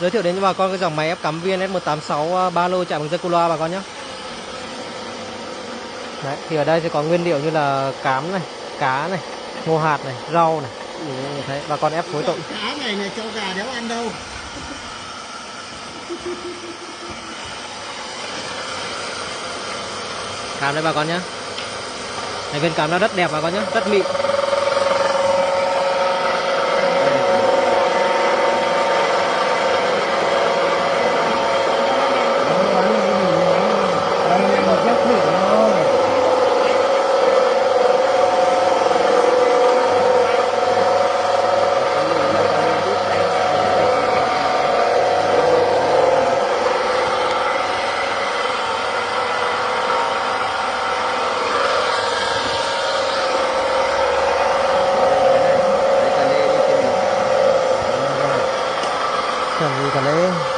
Giới thiệu đến cho bà con cái dòng máy ép cắm VN S186 ba lô chạy bằng dây cu loa bà con nhé. Đấy, thì ở đây sẽ có nguyên liệu như là cám này, cá này, ngô hạt này, rau này. Thấy bà con ép phối trộn. Cá này cho gà đéo ăn đâu. Cám đây bà con nhé. Này, viên cám nó rất đẹp bà con nhé, rất mịn. Chẳng gì cả lên.